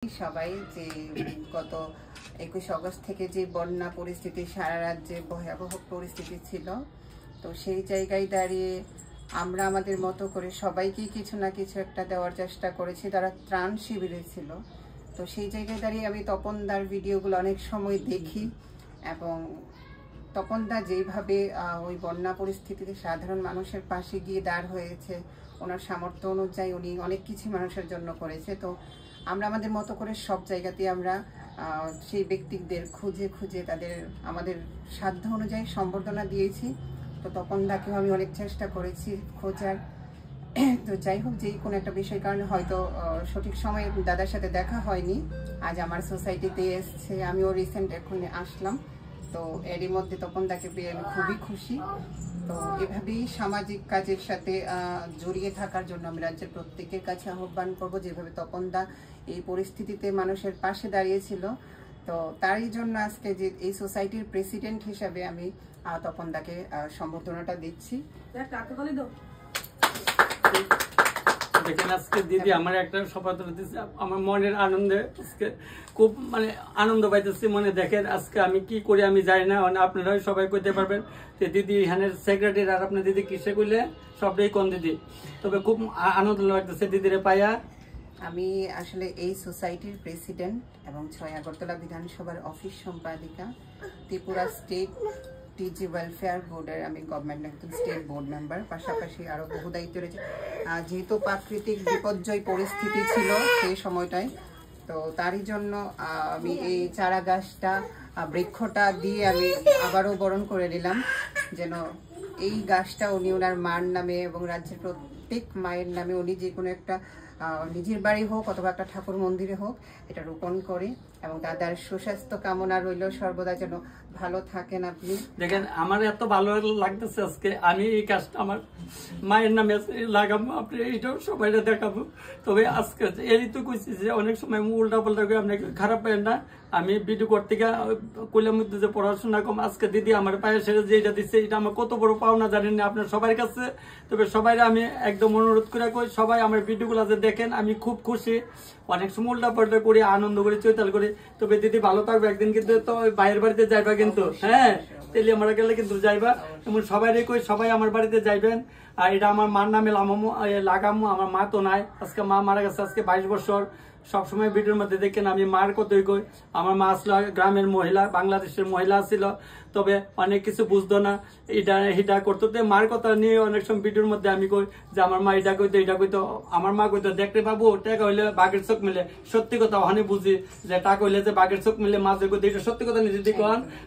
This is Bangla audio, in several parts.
সবাই যে গত 21 আগস্ট থেকে যে বন্যা পরিস্থিতি সারা রাজ্যে ভয়াবহ পরিস্থিতি ছিল, তো সেই জায়গায় দাঁড়িয়ে আমরা আমাদের মতো করে সবাইকেই কিছু না কিছু একটা দেওয়ার চেষ্টা করেছি। তারা ত্রাণ শিবিরে ছিল, তো সেই জায়গায় দাঁড়িয়ে আমি তপনদার ভিডিওগুলো অনেক সময় দেখি এবং তপনদা যেইভাবে ওই বন্যা পরিস্থিতিতে সাধারণ মানুষের পাশে গিয়ে দাঁড় হয়েছে, ওনার সামর্থ্য অনুযায়ী উনি অনেক কিছু মানুষের জন্য করেছে। তো আমরা আমাদের মতো করে সব জায়গাতে আমরা সেই ব্যক্তিদের খুঁজে খুঁজে তাদের আমাদের সাধ্য অনুযায়ী সম্বর্ধনা দিয়েছি। তো তপনদাকেও আমি অনেক চেষ্টা করেছি খোঁজার। তো যাই হোক, যেই কোনো একটা বিষয়ের কারণে হয়তো সঠিক সময়ে দাদার সাথে দেখা হয়নি। আজ আমার সোসাইটিতে এসছে, আমিও রিসেন্ট এখন আসলাম, তো এরই মধ্যে তপনদাকে পেয়ে আমি খুবই খুশি। তো এভাবেই সামাজিক কাজের সাথে জড়িয়ে থাকার জন্য আমি রাজ্যের প্রত্যেকের কাছে আহ্বান করব। যেভাবে তপনদা এই পরিস্থিতিতে মানুষের পাশে দাঁড়িয়েছিল, তো তারই জন্য আজকে যে এই সোসাইটির প্রেসিডেন্ট হিসাবে আমি তপনদাকে সম্বর্ধনাটা দিচ্ছি। দেখেন আজকে দিদি আমার একটা শপথ দিচ্ছে, আমার মনের আনন্দে আজকে খুব আনন্দ পাইতেছি মনে। দেখেন আজকে আমি কি করি আমি জানি না, আপনারা সবাই কইতে পারবেন যে দিদি এখানের সেক্রেটারি আর আপনার দিদি কিসে কইলে সবটাই কোন দিদি, তবে খুব আনন্দ লাগতেছে দিদিরে পাইয়া। আমি আসলে এই সোসাইটির প্রেসিডেন্ট এবং 6 আগরতলা বিধানসভার অফিস সম্পাদিকা, ত্রিপুরা স্টেট টিজি ওয়েলফেয়ার বোর্ডের আমি গভর্নমেন্ট একজন স্টেট বোর্ড মেম্বার, পাশাপাশি আরো বহু দায়িত্ব রয়েছে। যেহেতু প্রাকৃতিক বিপর্যয় পরিস্থিতি ছিল সেই সময়টায়, তো তারই জন্য আমি এই চারা গাছটা বৃক্ষটা দিয়ে আমি আবারও বরণ করে নিলাম, যেন এই গাছটা উনি ওনার মার নামে এবং রাজ্যের প্রত্যেক মায়ের নামে উনি যে কোনো একটা নিজের বাড়ি হোক অথবা একটা ঠাকুর মন্দিরে হোক এটা রোপণ করে, এবং দাদার সুস্বাস্থ্য কামনা রইল, সর্বদা যেন ভালো থাকেন আপনি। দেখেন আমার এত ভালো লাগতেছে আজকে, আমি এই কাজটা আমার মায়ের নামে লাগাবো, আপনি এইটাও সবাই দেখাবো। তবে আজকে এরই তো কইছি যে অনেক সময় উল্টা পাল্টা করে আপনি খারাপ পাবেন না। আমি ভিডিও করতে গিয়ে কইলাম মধ্যে যে পড়াশোনা কম, আজকে দিদি আমার পায়ে সেরে যে এটা দিচ্ছে, এটা আমার কত বড় পাওনা জানেন না আপনার সবার কাছে। তবে সবাই আমি একদম অনুরোধ করে কই, সবাই আমার ভিডিওগুলো যে দেখেন, আমি খুব খুশি। অনেক সময় উল্টা পাল্টা করি, আনন্দ করি, চৈতাল করি। তবে দিদি ভালো থাকবে, একদিন কিন্তু তো বাইরের বাড়িতে যাইবা কিন্তু, হ্যাঁ তেলি আমরা গেলে কিন্তু যাইবা, এমন সবাই কই সবাই আমার বাড়িতে যাইবেন। আর এটা আমার মার নামে লাগামো, আমার মা তো নাই, আজকে মা মারা গেছে আজকে 22 বছর। সবসময় ভিডিওর মধ্যে দেখেন আমি মার কতই কই। আমার মা আসলে গ্রামের মহিলা, বাংলাদেশের মহিলা ছিল, তবে অনেক কিছু বুঝতো না, এটা করতো। মার কথা নিয়ে অনেক সময় ভিডিওর মধ্যে আমি কই যে আমার মা এটা কইতো এটা কইতো। আমার মা কইতো দেখতে পাবো টাকা হইলে বাঘের চোখ মিলে, সত্যি কথা ওখানে বুঝি যে টাকা হইলে যে বাঘের চোখ মিলে মাঝে কইতো, এটা সত্যি কথা নিজে দিকে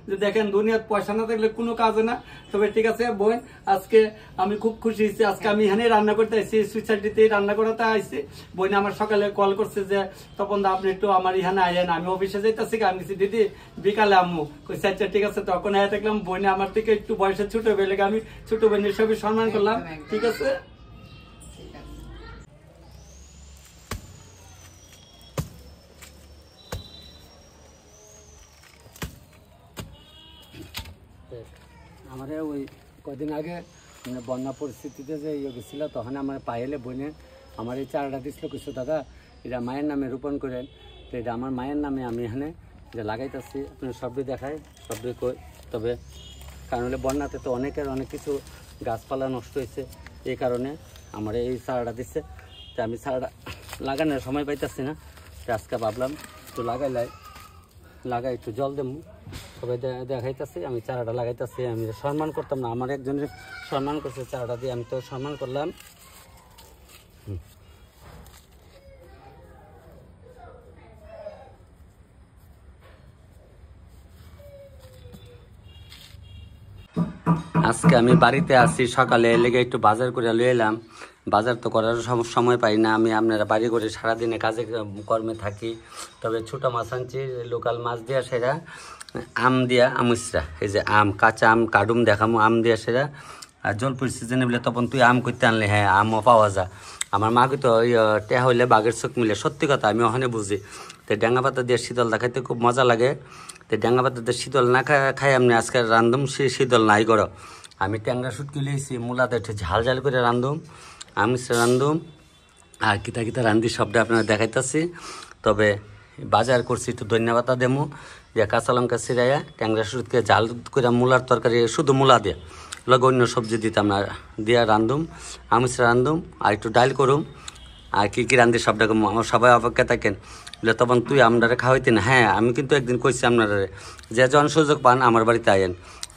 যে দেখেন দুনিয়ার পয়সা না থাকলে কোনো কাজ না। তবে ঠিক আছে বোন, আজকে আমি খুব খুশি হয়েছি। আজকে আমি এখানে রান্না করতে আসছি, সুইসাইটিতে রান্না করাতে আসছি। বোন আমার সকালে কল করছে যে তপন দা আপনি একটু আমার এখানে আইয়েন, আমি অফিসে যাইতেছি। আমি দিদি বিকালে আম্মু কইছে আচ্ছা ঠিক আছে। তখন আয় দেখলাম বোনে আমার থেকে একটু বয়সে ছোট বেলে, আমি ছোট বোনের সবই সম্মান করলাম। ঠিক আছে, আমার ওই কদিন আগে বন্যা পরিস্থিতিতে যে ইয়ে গেছিল, তখন আমার পায়েলে বোনে আমার এই চারাটা দিছিল, কিছু দাদা এটা মায়ের নামে রোপণ করেন। তো এটা আমার মায়ের নামে আমি এখানে যে লাগাইতেছি, আপনার সবই দেখায় সবই কই। তবে কারণ হলে বন্যাতে তো অনেকের অনেক কিছু গাছপালা নষ্ট হয়েছে, এই কারণে আমার এই চারাটা দিচ্ছে। তো আমি চারাটা লাগানোর সময় পাইতেছি না, তো আজকে ভাবলাম একটু লাগাই একটু জল দেবো, সবাই দেখাইতেছি। আমি চারাটা লাগাইতেছি, আমি সম্মান করতাম না, আমার একজনের সম্মান করছে চারাটা দিয়ে, আমি তো সম্মান করলাম। আজকে আমি বাড়িতে আসি, সকালে লেগে একটু বাজার করে লয়ে এলাম। বাজার তো করার সময় পাই না আমি, আপনারা বাড়ি করে সারাদিনে কাজে কর্মে থাকি। তবে ছোটো মাছ আনছি, লোকাল মাছ দিয়া সেরা আম দিয়া আমুসরা, এই যে আম কাঁচা আম কাডুম দেখামো, আম দিয়া সেরা। আর জলপুর সিজনে বলে তখন তুই আম করতে আনলে, হ্যাঁ আমও পাওয়া যায়। আমার মা কইতো ওই টেহা হইলে বাঘের চোখ মিলে, সত্যি কথা আমি ওখানে বুঝি। তো ড্যাঙ্গা পাতা দিয়ে শীতল দেখাইতে খুব মজা লাগে। তো ড্যাঙ্গা পাতা দিয়ে শীতল না খাই আপনি আজকে রান্ধুম শীতল নাই করো। আমি ট্যাংরা শুটকি লিয়েছি, মূলাতে ঝাল ঝাল করে রান্ধুম, আমি রান্ধুম আর কিতা কিতা রান্ধি সবটা আপনারা দেখাইতেছি। তবে বাজার করছি একটু ধন্যবাদ দেবো যে কাঁচা লঙ্কা ছিড়াইয়া ট্যাংরা শুটকে জাল করে মূলার তরকারি শুধু মূলা দিয়ে লগে অন্য সবজি দিতাম না দিয়া রান্ধুম আমিষ রান্ধুম আর একটু ডাইল করুম আর কী কী রান্ধি সবটা কম আমার সবাই অপেক্ষা থাকেন বলে তখন তুই আপনারা খাওয়াইতে না হ্যাঁ আমি কিন্তু একদিন কইছি আপনারা যে যখন সুযোগ পান আমার বাড়িতে আয়েন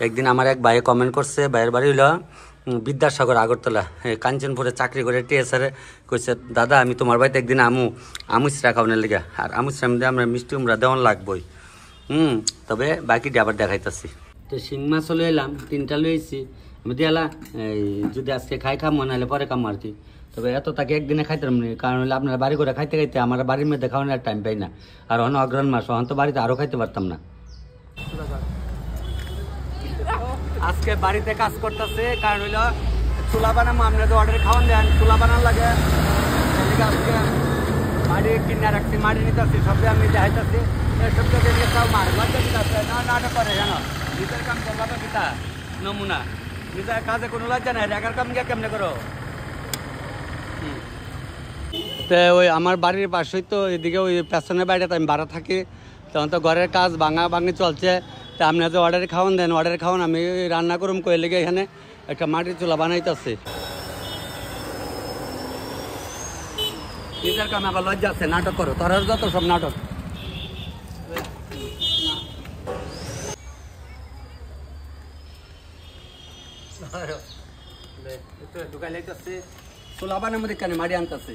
একদিন আমার এক ভাইয়ে কমেন্ট করছে ভাইয়ের বাড়ি হইল বিদ্যাসাগর আগরতলা কাঞ্চনপুরে চাকরি করে টিএসআরে কইছে দাদা আমি তোমার বাড়িতে একদিন আমিষরা খাওয়ানোর লেগে আর আমিষরা মধ্যে আমরা মিষ্টি উমরা দেওয়ান লাগবই তবে বাকিটা আবার দেখাইতেছি তো শিং মাছ হলে এলাম 3টা লইছি আমি দিয়ালা এই যদি আজকে খামো নাহলে পরে খামো আর কি তবে এত তাকে একদিনে খাইতাম না কারণ হলে আপনারা বাড়ি করে খাইতে খাইতে আমার বাড়ির মধ্যে খাওয়ানোর টাইম পাই না আর অন্য অগ্রহণ মাস অন্ত বাড়িতে আরও খাইতে পারতাম না আজকে বাড়িতে কাজ করতেছে কারণ হইল চুলা বানাবো আপনারা তো অর্ডার খাওয়ান দেন চুলা বানান লাগে আজকে মাড়ি কিনে রাখছি মাড়ি নিতেছি সবই আমি দেখাইতেছি এসব তো দেখে তাও মার লজ্জা দিতে না নাটক করে জানো নিজের কাম করলাম কিতা নমুনা নিজের কাজে কোনো লজ্জা নাই একার কাম গিয়ে কেমনে করো তো ওই আমার বাড়ির পাশেই তো এদিকে ওই পেছনের বাড়িতে আমি ভাড়া থাকি তখন তো ঘরের কাজ ভাঙি চলছে তা আপনার যে অর্ডারে খাওয়ান দেন অর্ডারে খাওয়ান আমি রান্না করুম কয়ে লেগে এখানে একটা মাটির চুলা বানাইতেছে নিজের কামে আবার লজ্জা আছে নাটক করো তোর যত সব নাটক ঢুকাই লাইতেছে চুলা বানার মধ্যে কেন মাটি আনতেছে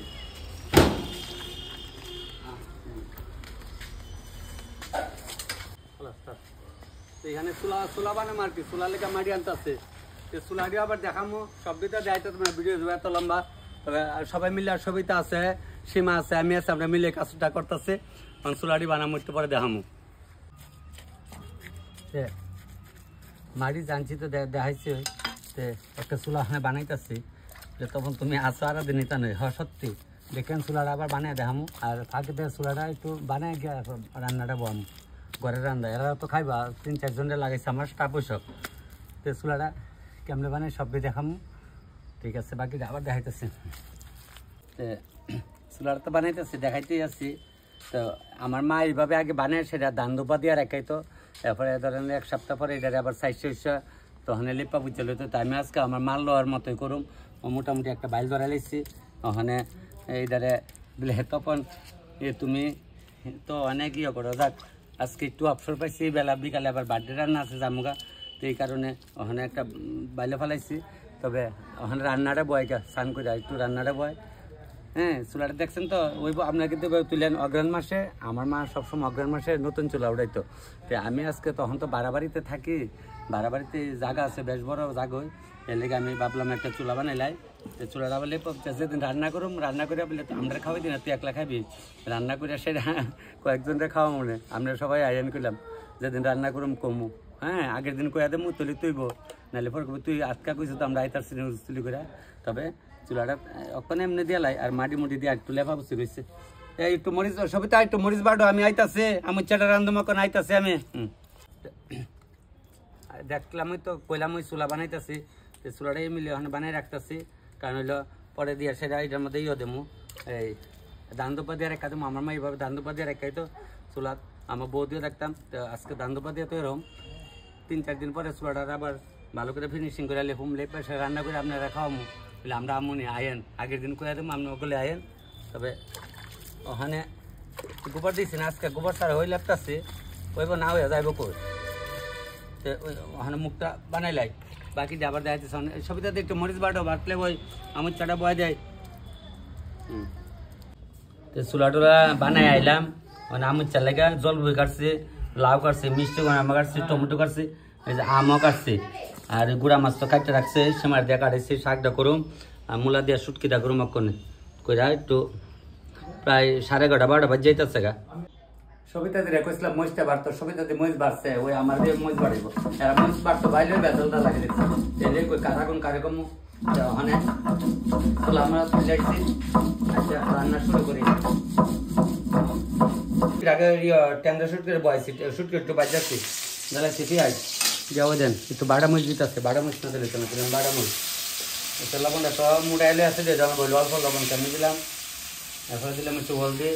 এখানে চুলা বানাম আর কি চুলা লেখা মাটি আনতেছে চুলা দিয়ে আবার দেখামো সব দিতে দেয় তোমার ভিডিও এত লম্বা তবে সবাই মিলে আর সবিতা আছে সীমা আছে আমি আছে আমরা মিলে কাজটা করতেছে চুলাটি বানামো একটু পরে দেখামো মাটি জানছি তো দেখাইছে একটা চুলা বানাইতেছি তখন তুমি আসো আর দিন এটা নয় হ্যাঁ সত্যি দেখেন চুলাটা আবার বানিয়ে দেখামো আর ফাঁকে দিয়ে চুলাটা একটু বানিয়ে গিয়ে রান্নাটা বহামো ঘরের রান্না এরা তো খাইবা 3-4 জনের লাগাইছে আমার স্টাফ ওইসব তো চুলাটা কেমনে বানাই সবই দেখামো ঠিক আছে বাকিটা আবার দেখাইতেছি চুলাটা তো বানাইতেছি দেখাইতেই আছি তো আমার মা এইভাবে আগে বানায় সেটা ধান দুপা দিয়ে রাখাইতো তারপরে ধরেন 1 সপ্তাহ পরে এটারে আবার 400 তখন লিপা বুঝতে লইতো তাই আমি আজকে আমার মাল লওয়ার মতোই করুম মোটামুটি একটা বাইল ধরা লাইছি ওখানে এইটারে বলে তখন তুমি তো অনেক ইয়ে করো যাক আজকে একটু অবসর পাইছি বেলা বিকালে আবার বার্থডে রান্না আছে জামুগা তো এই কারণে ওখানে একটা বাইলে ফেলাইছি তবে ওখানে রান্নাটা বয় স্নান করে একটু রান্নাটা বয় হ্যাঁ চুলাটা দেখছেন তো ওই আপনার কিন্তু তুলেন অগ্রহণ মাসে আমার মা সবসময় অগ্রহণ মাসে নতুন চুলা উঠাইতো তো আমি আজকে তখন তো বাড়াবাড়িতে থাকি বাড়াবাড়িতে জায়গা আছে বেশ বড় জায়গা হয় এর লেগে আমি ভাবলাম একটা চুলা বানাইলাই তো চুলাটা বলে যেদিন রান্না করুম রান্না করে বলে আমরা খাওয়াই দিন তুই একলা খাবি রান্না করে সেটা কয়েকজনরে খাওয়া মনে আমরা সবাই আয়োজন করলাম যেদিন রান্না করুম কমু হ্যাঁ আগের দিন কয়া দেবো তুলি তুইব নাহলে পর তুই আজকা কইছো তো আমরা আইতার তুলি করে তবে চুলাটা ওখানে এমনি দিয়ে লাই আর মাটি মুটি দিয়ে একটু লেফা বসে রয়েছে এই একটু মরিচ সবই তো একটু মরিচ বাড়ো আমি আইতাছে আমার চাটা রান্ধুম এখন আইতাছে আমি দেখলাম ওই তো কইলাম ওই চুলা বানাইতেছি চুলাটাই মিলে ওখানে বানাই রাখতেছি কারণ হইলো পরে দিয়ে সেটা এটার মধ্যে ইয়ে দেবো এই ধান দুপা দিয়ে রেখা দেবো আমার মা এইভাবে ধান দুপা দিয়ে রেখাই তো চুলাত আমার বউ দিয়ে রাখতাম তো আজকে ধান দুপা দিয়ে তো এরকম 3-4 দিন পরে চুলাটা আবার ভালো করে ফিনিশিং করে লেখুম লেপে সে রান্না করে আপনারা খাওয়ামো বলে আমরা আমনি আয়েন আগের দিন কয়ে দেবো আপনি ওগুলো আয়েন তবে ওখানে গোবর দিয়েছি না আজকে গোবর সার হয়ে লেপটাছে ওইব না হয়ে যাইব কই তো ওখানে মুখটা বানাইলাই বাকি আবার দেখাইতে সবিতাতে একটু মরিচ বাটো বাটলে ওই আমার চাটা বয়া যায় তো চুলা টুলা বানাই আইলাম মানে আমার চার লেগে জল বই কাটছে লাউ কাটছে মিষ্টি আমা কাটছে টমেটো কাটছে এই যে আমও কাটছে আর গুড়া মাছ তো কাটতে রাখছে সেমার দিয়ে কাটাইছে শাকটা করুম আর মূলা দিয়ে শুটকিটা করুম অক্ষণে কইরা একটু প্রায় 11:30-12 বাজে যাইতেছে গা সবিতা দিয়ে কইছিলাম মরিচটা বাড়তো সবিতা দিয়ে মরিচ বাড়ছে ওই আমার দিয়ে মরিচ বাড়িব এরা মরিচ বাড়তো বাইরে বেতনটা লাগে দিচ্ছে তেলে কই কারাগুন কারেকম ওখানে চলো আমরা যাইছি আচ্ছা রান্না শুরু করি আগে ট্যাংরা শুট করে বয়সি শুট করে একটু বাজাচ্ছি জ্বালাচ্ছি পেঁয়াজ যাও দেন একটু বাড়া মরিচ দিতে আসছে বাড়া মরিচ না দিলে কেন বাড়া মরিচ এটা লবণটা সব মুড়াইলে আছে যে যেমন বললো অল্প লবণ কেমন দিলাম এরপরে দিলাম একটু হলদি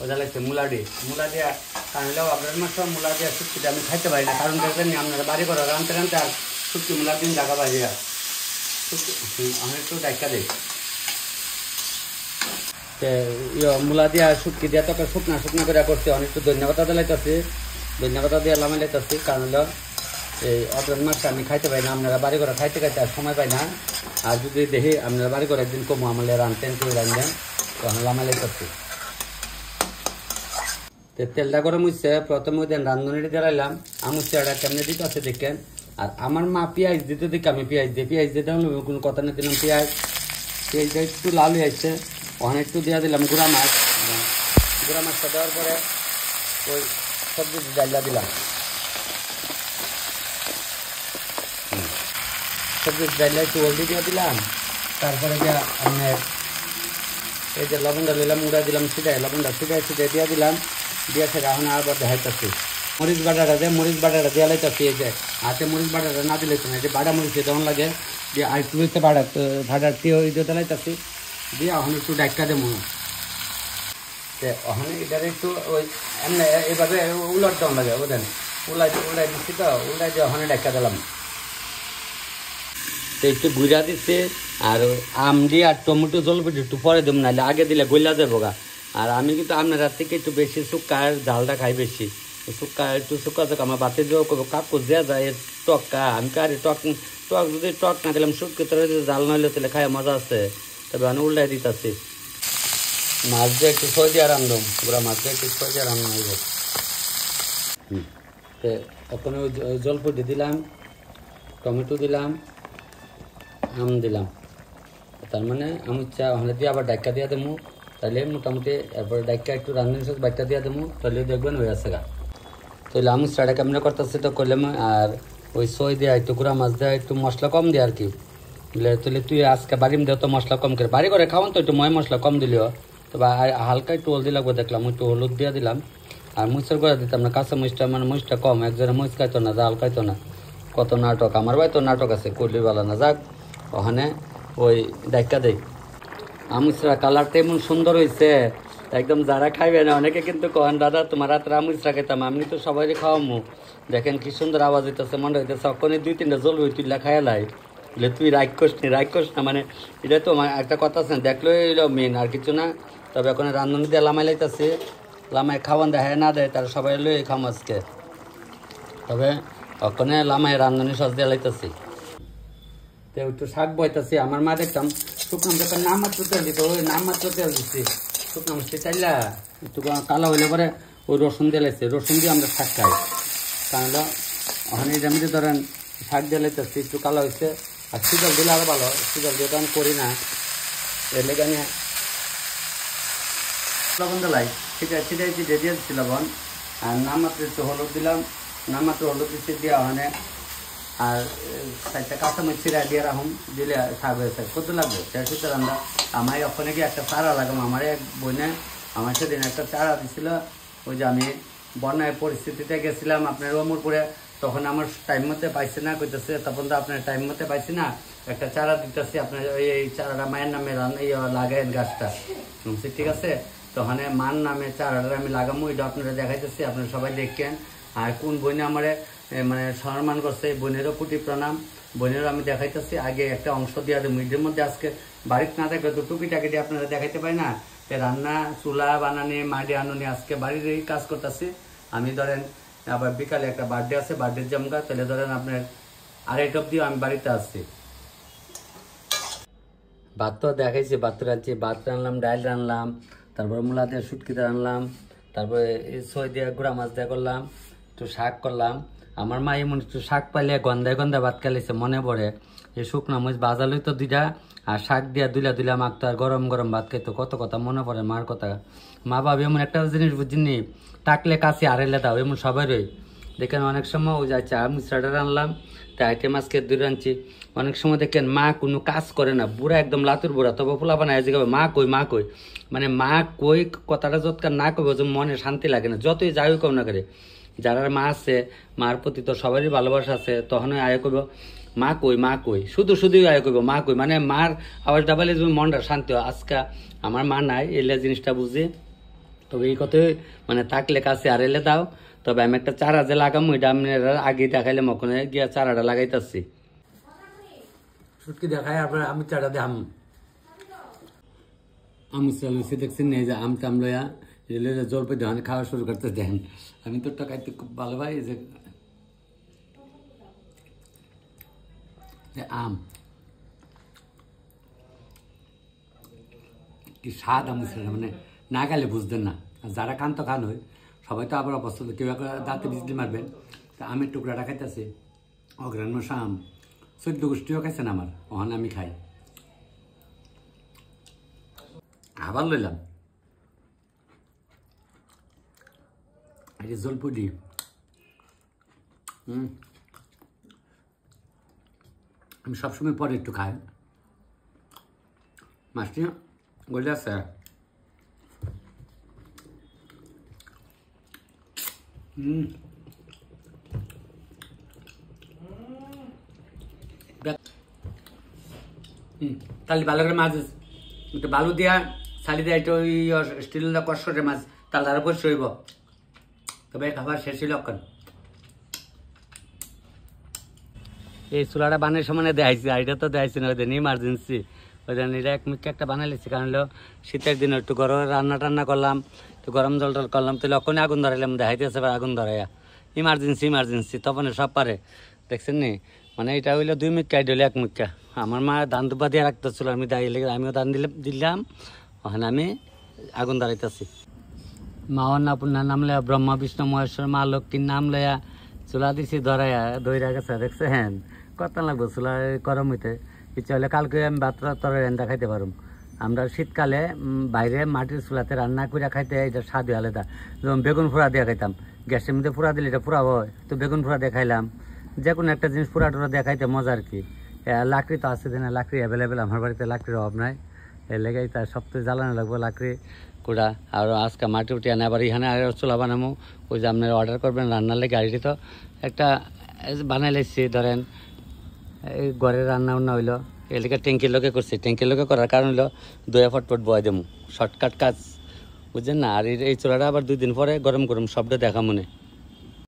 ওটা লাগছে মূলা দিয়ে কারণ আপনার মাছ মূলা দিয়ে শুটকিটা আমি খাইতে পারি না, কারণ দেখবেন আপনারা বাড়ি করে রানতে আর শুটকি মূলার দিন ঢাকা বাইরে আমি একটু দেখা দিই মূলা দিয়া শুটকি দিয়া তোকে শুকনা করে করছে, অনেক ধন্যবাদ দিলাইতেছি, ধন্যবাদ দিয়ে লামাই লাইতেছি। কারণ হলো এই অগ্রাণ মাছটা আমি খাইতে পাই না, আপনারা বাড়ি করে খাইতে আর সময় পাই না। আর যদি দেখি আপনারা বাড়ি করে একদিন কমো আমাদের রানতেন করে রান্ধেন, তখন লামাই লাইতেছি। তেলটা গরম হচ্ছে, প্রথমে ওই দিন রান্ধনিটা জ্বালাইলাম, আমুর চেয়ারটা কেমনে দিতে আছে দেখেন। আর আমার মা পেঁয়াজ দিতে দেখি আমি পেঁয়াজ দিতে হলো কোনো কথা না, দিলাম পেঁয়াজটা একটু লাল হয়ে আসছে, ওখানে একটু দেওয়া দিলাম গুঁড়া মাছটা দেওয়ার পরে ওই সবজি ডাইলা দিলাম, সবজি ডাইলা একটু হলদি দিয়ে দিলাম। তারপরে যে আপনার এই যে লবণটা নিলাম, মুড়া দিলাম, লবণটা ছিটাই দিয়ে দিলাম, দিয়ে সেটা এখন আবার দেখাইতেছি। মরিচ বাটাটা দেওয়া লাইতেছি, এই যে হাতে মরিচ বাটাটা না দিলে না, যে বাটা মরিচ যেমন লাগে দিয়ে আর একটু ভাড়া দিয়ে লাইতেছি, দিয়ে ওখানে একটু ডাক্কা দেবো। ওখানে এটার একটু ওই এমনি এইভাবে উলাট দেওয়া লাগে, বুঝলেন, উলাই দিচ্ছি তো, উলাই দিয়ে ওখানে ডাক্কা দিলাম। তো একটু গুঁড়া দিচ্ছে আর আম দিয়ে আর টমেটো জলপিটি একটু পরে দেবো, নাহলে আগে দিলে গইলা যাবো গা। আর আমি কিন্তু আপনার থেকে একটু বেশি শুক্কার ঝালটা খাই বেশি, একটু শুক্কা আমার বাতে দেওয়া করবো কাকু দেওয়া যায় টকা, আমি কারি টক যদি টক না দিলাম শুটকি তোর জাল নইলে তাহলে খাই মজা আছে। তবে আমি উল্টাই দিতেছি, মাছ দিয়ে একটু ছয় দিয়ে রান্ধব, পুরা মাছ দিয়ে একটু ছয় দিয়ে রান্না হইব। ওখানে ওই জলপিটি দিলাম, টমেটো দিলাম, আম দিলাম, তার মানে আমি আমরা দিয়ে আবার ডাক্কা দিয়ে দেবো, তাহলে মোটামুটি এরপরে ডাক্কা একটু রান্ধনি সব ডাক্কা দিয়ে দেবো, তাহলে দেখবেন হয়ে আছে গা। তাহলে আমি স্টার্টে কেমন করতেছি তো করলাম। আর ওই সই দেওয়া একটু গুঁড়া মাছ দেওয়া একটু মশলা কম দিয়ে আর কি, তাহলে তুই আজকে বাড়ির দেওয়া তো মশলা কম করে বাড়ি করে খাওয়ান তো একটু ময় মশলা কম দিলেও, তবে হালকা একটু হলদি লাগবে দেখলাম, একটু হলুদ দিয়ে দিলাম। আর মুচের করে দিতাম না, কাঁচা মুচটা মানে মুচটা কম, একজনে মুচ খাইতো না, জাল খাইতো না, কত নাটক, আমার ভাই তো নাটক আছে কলিবালা না, যাক ওখানে ওই ডাক্কা দেই। আমুচরা কালারটা এমন সুন্দর হয়েছে একদম, যারা খাইবে না অনেকে কিন্তু কহেন দাদা তোমার রাত্রে আমুচরা খাইতাম, আমি তো সবাই খাওয়ামু, দেখেন কি সুন্দর আওয়াজ হইতেছে, মনে হইতেছে ওখানে 2-3টা জলবি তুইলা খাইলাই, বলে তুই রাক্ষস না মানে এটা তো একটা কথা আছে, দেখলো এলো মেন আর কিছু না। তবে এখন রান্ধনি দিয়ে লামাই লাইতেছে, লামাই খাওয়ান দেয় না দেয় তারা সবাই লই খাম আজকে, তবে ওখানে লামাই রান্ধনি সস দিয়ে লাইতেছি। তো একটু শাক বইতেছি, আমার মা দেখতাম শুকনো দেখেন নাম মাত্র তেল দিত, ওই নাম মাত্র তেল দিচ্ছি, শুকনো মিষ্টি চাইলা একটু কালো হইলে পরে ওই রসুন দিয়ে লাইছে, রসুন দিয়ে আমরা শাক খাই। কারণ ওখানে যেমনি ধরেন শাক দিয়ে লাইতেছি একটু কালো হয়েছে, আর সুজল দিলে আরো ভালো, সুজল দিয়ে তো আমি করি না, এর লেগে নিয়ে লবণ দিলাই ছিটাই দিয়ে দিয়েছি লবণ। আর নাম মাত্র একটু হলুদ দিলাম, নাম মাত্র হলুদ দিচ্ছি দিয়ে ওখানে আর 4টা কাঁচামরিচ ছিঁড়া দিয়ে রাখুন, দিলে শাক হয়েছে কত লাগবে সেটা রান্না। আমার ওখানে গিয়ে একটা চারা লাগাম, আমার এক বোনে আমার সেদিন একটা চারা দিছিল, ওই যে আমি বন্যায় পরিস্থিতিতে গেছিলাম আপনার অমরপুরে, তখন আমার টাইম মতে পাইছে না, কইতেছে তখন তো আপনার টাইম মতে পাইছি না, একটা চারা দিতেছি আপনার এই চারাটা মায়ের নামে লাগাইন গাছটা, ঠিক আছে। তখন মার নামে চারাটা আমি লাগামো, এটা আপনারা দেখাইতেছি, আপনারা সবাই দেখেন। আর কোন বোনে আমার মানে সম্মান করছে, বোনেরও কোটি প্রণাম, বোনেরও আমি দেখাইতেছি। আগে একটা অংশ দিয়ে দেবো, এর মধ্যে আজকে বাড়িতে না থাকলে তো টুকিটাকি দিয়ে আপনারা দেখাইতে পাই না, রান্না চুলা বানানি মাটি আনুনি, আজকে বাড়ির এই কাজ করতেছি আমি। ধরেন আবার বিকালে একটা বার্থডে আছে, বার্থডে জমকা, তাহলে ধরেন আপনার 2:30 অব্দি আমি বাড়িতে আসছি। ভাত তো দেখাইছি, ভাত রাঁধছি, ভাত রানলাম, ডাল রানলাম, তারপরে মূলা দিয়ে শুটকিতে রানলাম, তারপরে সই দিয়ে গুঁড়া মাছ দিয়ে করলাম, একটু শাক করলাম। আমার মা এমন একটু শাক পাইলে গন্ধায় ভাত খাইছে মনে পড়ে, এই শুকনো মরিচ ভাজা লইতো 2টা, আর শাক দিয়া দুইলা মাখতো, আর গরম গরম ভাত খাইতো, কত কথা মনে পড়ে মার কথা। মা বাবা এমন একটা জিনিস বুঝিনি, টাকলে কাছে আড়াইলে দাও, এমন সবারই দেখেন। অনেক সময় ওই যাচ্ছে মিশ্রাটা রানলাম, তা আইটেম আজকে 2 রাঁধছি। অনেক সময় দেখেন মা কোনো কাজ করে না, বুড়া একদম লাতুর বুড়া, তবে পোলা বানায় যে মা কই মানে মা কই কথাটা যৎকার না কবে মনে শান্তি লাগে না, যতই যাই কম না করে। যারা মা আছে, মার প্রতি তো সবারই ভালোবাসা আছে, তখন আয় করব মা কই শুধুই আয় করবো মা কই, মানে মার আওয়াজ ডাবালে মনটা শান্তি হয়। আজকে আমার মা নাই, এলে জিনিসটা বুঝি তবে এই কথাই মানে থাকলে কাছে আড়াইলে দাও। তবে আমি একটা চারা যে লাগাম ওইটা আমি আগে দেখাইলে মকনে গিয়া চারাটা লাগাইতেছি। সুটকি দেখাই আপনার আমি চারা দিয়ে আম চালুছি দেখছেন এই যে আম টাম লয়া জলপাই ধান খাওয়া শুরু করতে দেন। আমি তো খাইতে খুব ভালো পাই যে আম কি স্বাদ আম মানে না গেলে বুঝতেন না। আর যারা খান তো খান হয়, সবাই তো আবার অপছন্দ, কেউ দাঁতে বিজলি মারবেন। তা আমের টুকরাটা খাইতেছে অগ্রাণ মশা আম 14 গোষ্ঠীও খাইছেন আমার, ওখানে আমি খাই। আবার লইলাম জলপুরি। আমি সবসময় পরে একটু খাই। মাছটি গলে আছে। তাহলে ভালো করে মাছ একটু বালু দিয়া ছালি দিয়া একটু ওই স্টিল কষরে মাছ তাহলে আরো পরিষ্কার হইব। তবে খাবার শেষ হইল অক্ষণ। এই চুলাটা বানানোর সময় দেখাইছি, আর এটা তো দেখাইছি না, ওই দিন ইমার্জেন্সি ওই দিন এটা এক মুখে একটা বানাই লিখছি। কারণ হলো শীতের দিন একটু গরম রান্না টান্না করলাম, একটু গরম জল টল করলাম, তাহলে ওখানে আগুন ধরাইলাম, দেখাইতেছে আগুন ধরাইয়া ইমার্জেন্সি তখন সব পারে। দেখছেন নি মানে এটা হইলো 2 মুখা, এটা হইলো 1 মুখা। আমার মা ধান দুপা দিয়ে রাখতেছিল, আমি দাঁড়িয়ে লেগে আমিও ধান দিলাম, ওখানে আমি আগুন ধরাইতেছি। মা অন্নপূর্ণা নাম লয়া, ব্রহ্মা বিষ্ণু মহেশ্বর মা লক্ষ্মীর নাম লয়া চুলা দিছি ধরাইয়া দইরা গেছে। দেখছেন কত লাগবো চুলা গরম হইতে। ইচ্ছা হলে কালকে আমি ভাত রান্না খাইতে পারুম। আমরা শীতকালে বাইরে মাটির চুলাতে রান্না করে খাইতে এটা স্বাদ আলাদা। যেমন বেগুন ফোড়া দিয়ে খাইতাম, গ্যাসের মধ্যে ফোড়া দিলে এটা ফোড়া হয়, তো বেগুন ফোড়া দিয়ে খাইলাম। যে কোনো একটা জিনিস ফোড়া টোড়া দিয়ে খাইতে মজা আর কি। লাকড়ি তো আছে দিনে, লাকড়ি অ্যাভেলেবেল আমার বাড়িতে, লাকড়ির অভাব নাই। এর লেগেই তার সবথেকে জ্বালানো লাগবো লাকড়ি কুড়া। আর আজকে মাটি উঠে আনে আবার এখানে আর চুলা বানাবো। ওই যে আপনারা অর্ডার করবেন রান্নার লেগে, গাড়িটি তো একটা বানাই লাইছি। ধরেন এই ঘরে রান্না বান্না হইলো, এলাকা ট্যাঙ্কির লোকে করছি। ট্যাঙ্কির লোকে করার কারণ হলো দইয়া ফটফট বয় দেবো, শর্টকাট কাজ বুঝছেন না। আর এই চুলাটা আবার 2 দিন পরে গরম সবটা দেখা মনে।